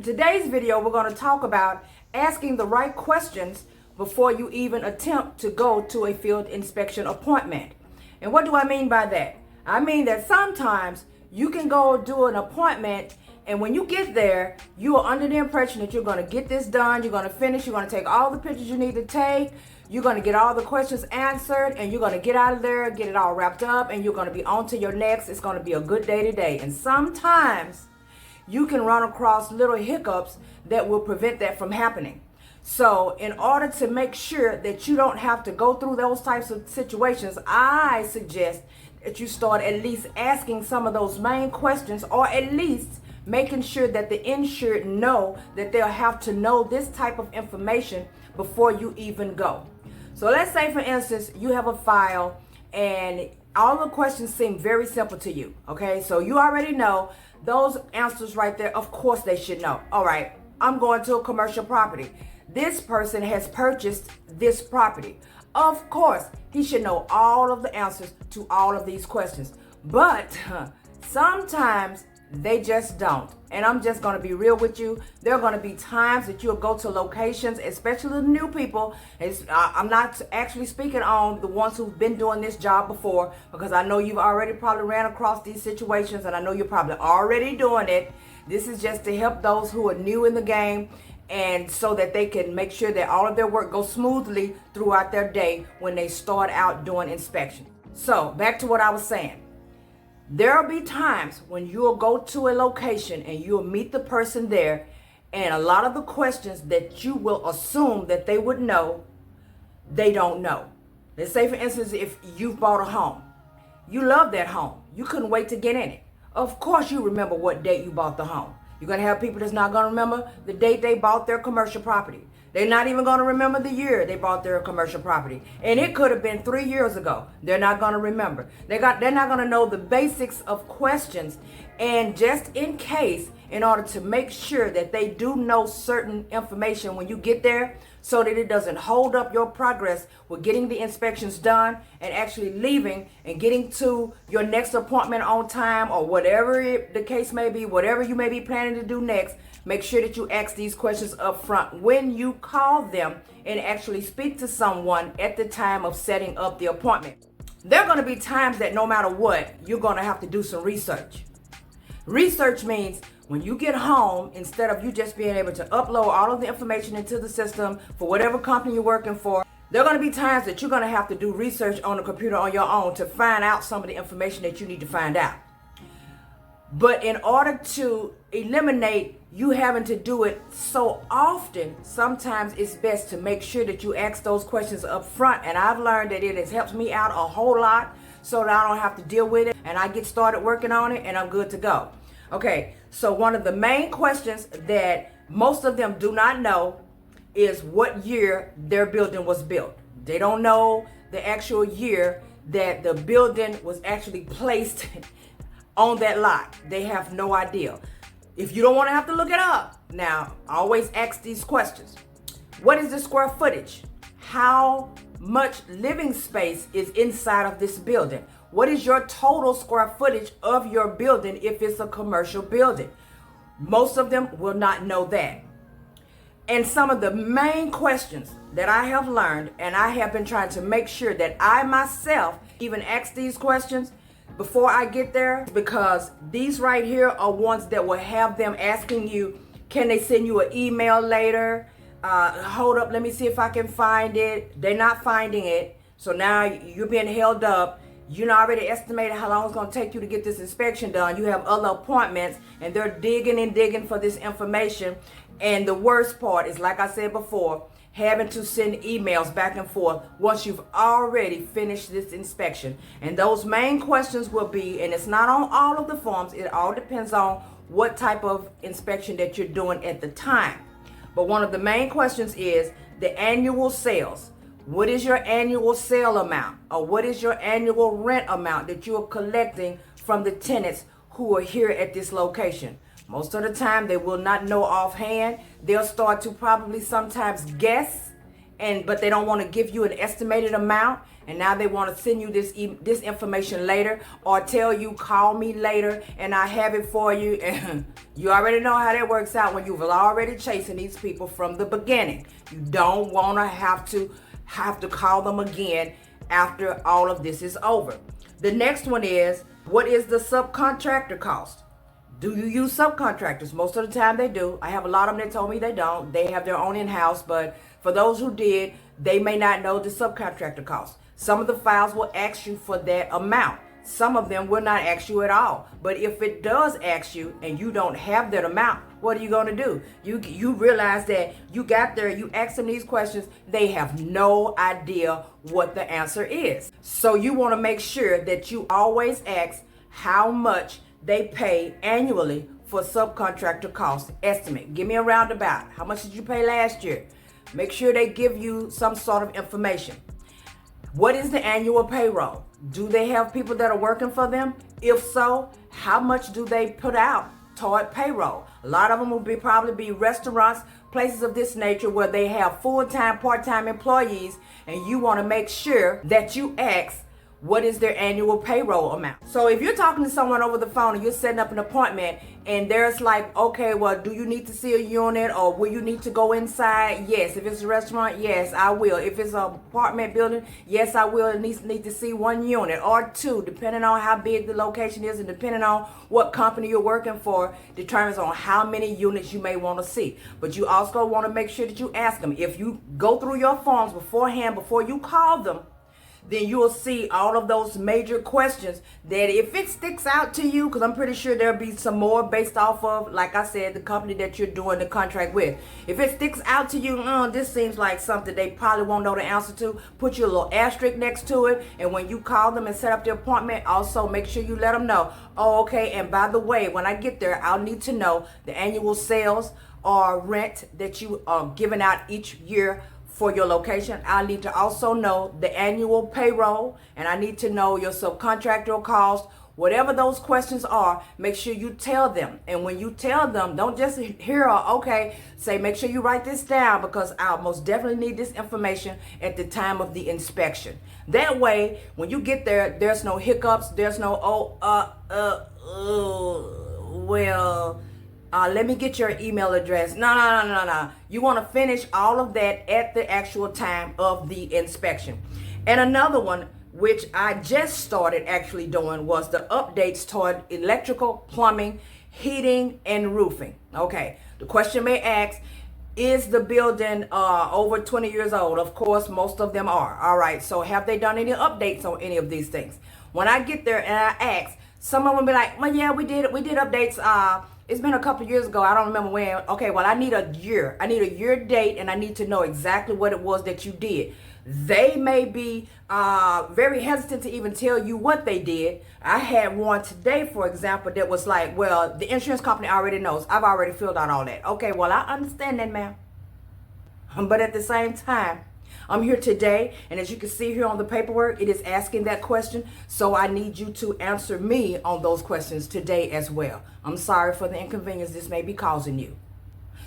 today's video, we're going to talk about asking the right questions before you even attempt to go to a field inspection appointment. And what do I mean by that? I mean that sometimes you can go do an appointment, and when you get there, you are under the impression that you're going to get this done, you're going to finish, you're going to take all the pictures you need to take, you're going to get all the questions answered, and you're going to get out of there, get it all wrapped up, and you're going to be on to your next. It's going to be a good day today. And sometimes you can run across little hiccups that will prevent that from happening. So in order to make sure that you don't have to go through those types of situations, I suggest that you start at least asking some of those main questions, or at least making sure that the insured know that they'll have to know this type of information before you even go. So let's say, for instance, you have a file and all the questions seem very simple to you. Okay, so you already know those answers right there. Of course they should know. All right, I'm going to a commercial property. This person has purchased this property. Of course, he should know all of the answers to all of these questions. But sometimes they just don't. And I'm just going to be real with you. There are going to be times that you'll go to locations, especially the new people. I'm not actually speaking on the ones who've been doing this job before, because I know you've already probably ran across these situations, and I know you're probably already doing it. This is just to help those who are new in the game, and so that they can make sure that all of their work goes smoothly throughout their day when they start out doing inspection. So back to what I was saying. There'll be times when you'll go to a location and you'll meet the person there, and a lot of the questions that you will assume that they would know, they don't know. Let's say, for instance, if you've bought a home, you love that home, you couldn't wait to get in it. Of course you remember what date you bought the home. You're going to have people that's not going to remember the date they bought their commercial property. They're not even going to remember the year they bought their commercial property. And it could have been 3 years ago. They're not going to remember. They're not going to know the basics of questions. And just in case, in order to make sure that they do know certain information when you get there, so that it doesn't hold up your progress with getting the inspections done and actually leaving and getting to your next appointment on time, or whatever the case may be, whatever you may be planning to do next. Make sure that you ask these questions up front when you call them and actually speak to someone at the time of setting up the appointment. There are going to be times that no matter what, you're going to have to do some research. Research means when you get home, instead of you just being able to upload all of the information into the system for whatever company you're working for, there are going to be times that you're going to have to do research on the computer on your own to find out some of the information that you need to find out. But in order to eliminate you having to do it so often, sometimes it's best to make sure that you ask those questions up front. And I've learned that it has helped me out a whole lot, so that I don't have to deal with it, and I get started working on it and I'm good to go. Okay, so one of the main questions that most of them do not know is what year their building was built. They don't know the actual year that the building was actually placed on that lot. They have no idea. If you don't want to have to look it up, now always ask these questions. What is the square footage? How much living space is inside of this building? What is your total square footage of your building if it's a commercial building? Most of them will not know that. And some of the main questions that I have learned, and I have been trying to make sure that I myself even ask these questions before I get there, because these right here are ones that will have them asking you, can they send you an email later? Hold up, let me see if I can find it. They're not finding it. So now you're being held up. You already estimated how long it's going to take you to get this inspection done. You have other appointments, and they're digging and digging for this information. And the worst part is, like I said before, having to send emails back and forth once you've already finished this inspection. And those main questions will be, and it's not on all of the forms, it all depends on what type of inspection that you're doing at the time. But one of the main questions is the annual sales. What is your annual sale amount? Or what is your annual rent amount that you are collecting from the tenants who are here at this location? Most of the time they will not know offhand. They'll start to probably sometimes guess, but they don't want to give you an estimated amount. and now they want to send you this information later, or tell you call me later and I have it for you. And you already know how that works out when you've already chasing these people from the beginning. You don't want to have to call them again after all of this is over. The next one is, what is the subcontractor cost? Do you use subcontractors? Most of the time they do. I have a lot of them that told me they don't. They have their own in-house, but for those who did, they may not know the subcontractor cost. Some of the files will ask you for that amount. Some of them will not ask you at all. But if it does ask you and you don't have that amount, what are you going to do? You realize that you got there, you ask them these questions, they have no idea what the answer is. So you want to make sure that you always ask how much they pay annually for subcontractor cost estimate. Give me a roundabout. How much did you pay last year? Make sure they give you some sort of information. What is the annual payroll? Do they have people that are working for them? If so, how much do they put out toward payroll? A lot of them will probably be restaurants, places of this nature where they have full-time, part-time employees, and you want to make sure that you ask, what is their annual payroll amount? So if you're talking to someone over the phone and you're setting up an appointment and there's like, okay, well, do you need to see a unit, or will you need to go inside? Yes. If it's a restaurant, yes, I will. If it's an apartment building, yes, I will need to see one unit or two, depending on how big the location is and depending on what company you're working for, determines on how many units you may want to see. But you also want to make sure that you ask them. If you go through your forms beforehand, before you call them, then you will see all of those major questions that if it sticks out to you, because I'm pretty sure there'll be some more based off of, like I said, the company that you're doing the contract with. If it sticks out to you, this seems like something they probably won't know the answer to, put your little asterisk next to it. And when you call them and set up the appointment, also make sure you let them know, oh, okay, and by the way, when I get there, I'll need to know the annual sales or rent that you are giving out each year for your location. I need to also know the annual payroll, and I need to know your subcontractor cost. Whatever those questions are, make sure you tell them. And when you tell them, don't just hear, okay, say, make sure you write this down, because I'll most definitely need this information at the time of the inspection. That way, when you get there, there's no hiccups, there's no, let me get your email address. No. You want to finish all of that at the actual time of the inspection. And another one, which I just started actually doing, was the updates toward electrical, plumbing, heating, and roofing. Okay, the question may ask, is the building over 20 years old? Of course, most of them are. All right, so have they done any updates on any of these things? When I get there and I ask, some of them will be like, well, yeah, we did updates. It's been a couple of years ago. I don't remember when. Okay, well, I need a year. I need a year date, and I need to know exactly what it was that you did. They may be very hesitant to even tell you what they did. I had one today, for example, that was like, well, the insurance company already knows. I've already filled out all that. Okay, well, I understand that, ma'am. But at the same time, I'm here today, and as you can see here on the paperwork, it is asking that question. So I need you to answer me on those questions today as well. I'm sorry for the inconvenience this may be causing you.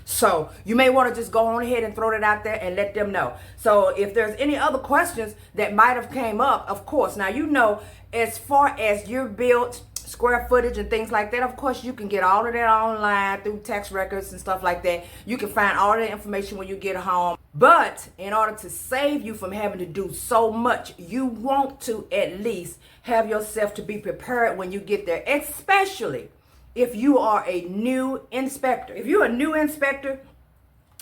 So you may want to just go on ahead and throw it out there and let them know. So if there's any other questions that might have came up, of course, now you know, as far as your built square footage and things like that, of course you can get all of that online through tax records and stuff like that. You can find all that information when you get home. But in order to save you from having to do so much, you want to at least have yourself to be prepared when you get there, especially if you are a new inspector. If you're a new inspector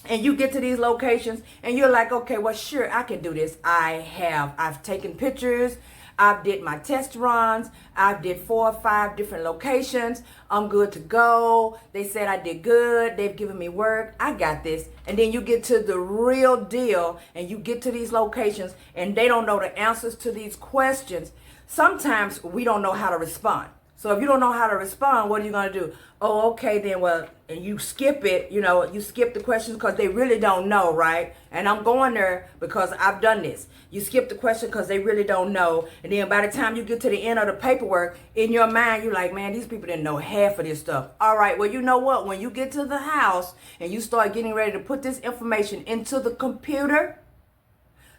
and you get to these locations and you're like, okay, well, sure, I can do this. I've taken pictures. I've did my test runs. I've did 4 or 5 different locations. I'm good to go. They said I did good. They've given me work. I got this. And then you get to the real deal and you get to these locations and they don't know the answers to these questions. Sometimes we don't know how to respond. So if you don't know how to respond, what are you going to do? Oh, okay, then, well, and you skip it, you skip the questions because they really don't know, right? And I'm going there because I've done this. You skip the question because they really don't know. And then by the time you get to the end of the paperwork, in your mind, you're like, man, these people didn't know half of this stuff. All right, well, you know what? When you get to the house and you start getting ready to put this information into the computer,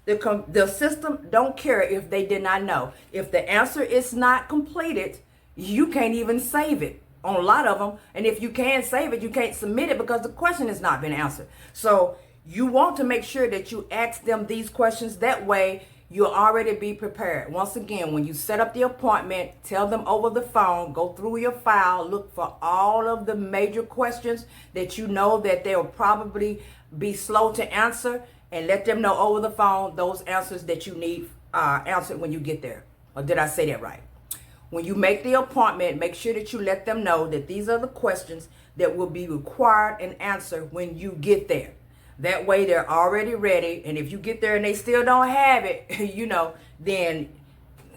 The system don't care if they did not know. If the answer is not completed, you can't even save it on a lot of them. And if you can save it, you can't submit it because the question has not been answered. So you want to make sure that you ask them these questions. That way you'll already be prepared. Once again, when you set up the appointment, tell them over the phone, go through your file, look for all of the major questions that you know that they'll probably be slow to answer, and let them know over the phone those answers that you need answered when you get there. Or did I say that right? When you make the appointment, make sure that you let them know that these are the questions that will be required and answered when you get there. That way they're already ready. And if you get there and they still don't have it, then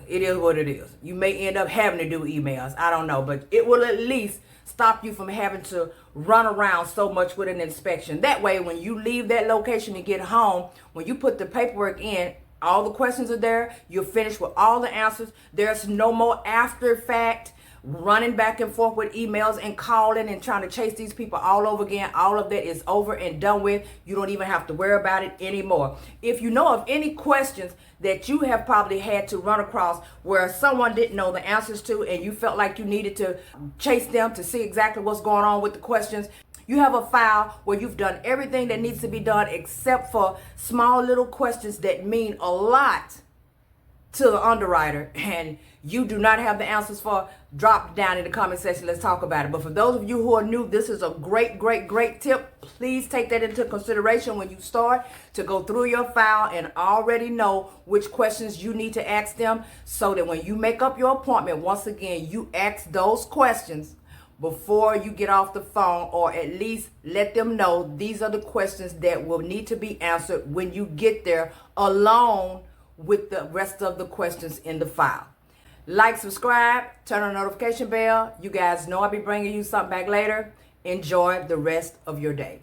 it is what it is. You may end up having to do emails. I don't know. But it will at least stop you from having to run around so much with an inspection. That way, when you leave that location and get home, when you put the paperwork in, all the questions are there. You're finished with all the answers. There's no more after fact running back and forth with emails and calling and trying to chase these people all over again. All of that is over and done with. You don't even have to worry about it anymore. If you know of any questions that you have probably had to run across where someone didn't know the answers to and you felt like you needed to chase them to see exactly what's going on with the questions, you have a file where you've done everything that needs to be done except for small little questions that mean a lot to the underwriter and you do not have the answers for. Drop down in the comment section. Let's talk about it. But for those of you who are new, this is a great tip. Please take that into consideration when you start to go through your file and already know which questions you need to ask them, so that when you make up your appointment, once again, you ask those questions before you get off the phone, or at least let them know these are the questions that will need to be answered when you get there, along with the rest of the questions in the file. Like, subscribe, turn on the notification bell. You guys know I'll be bringing you something back later. Enjoy the rest of your day.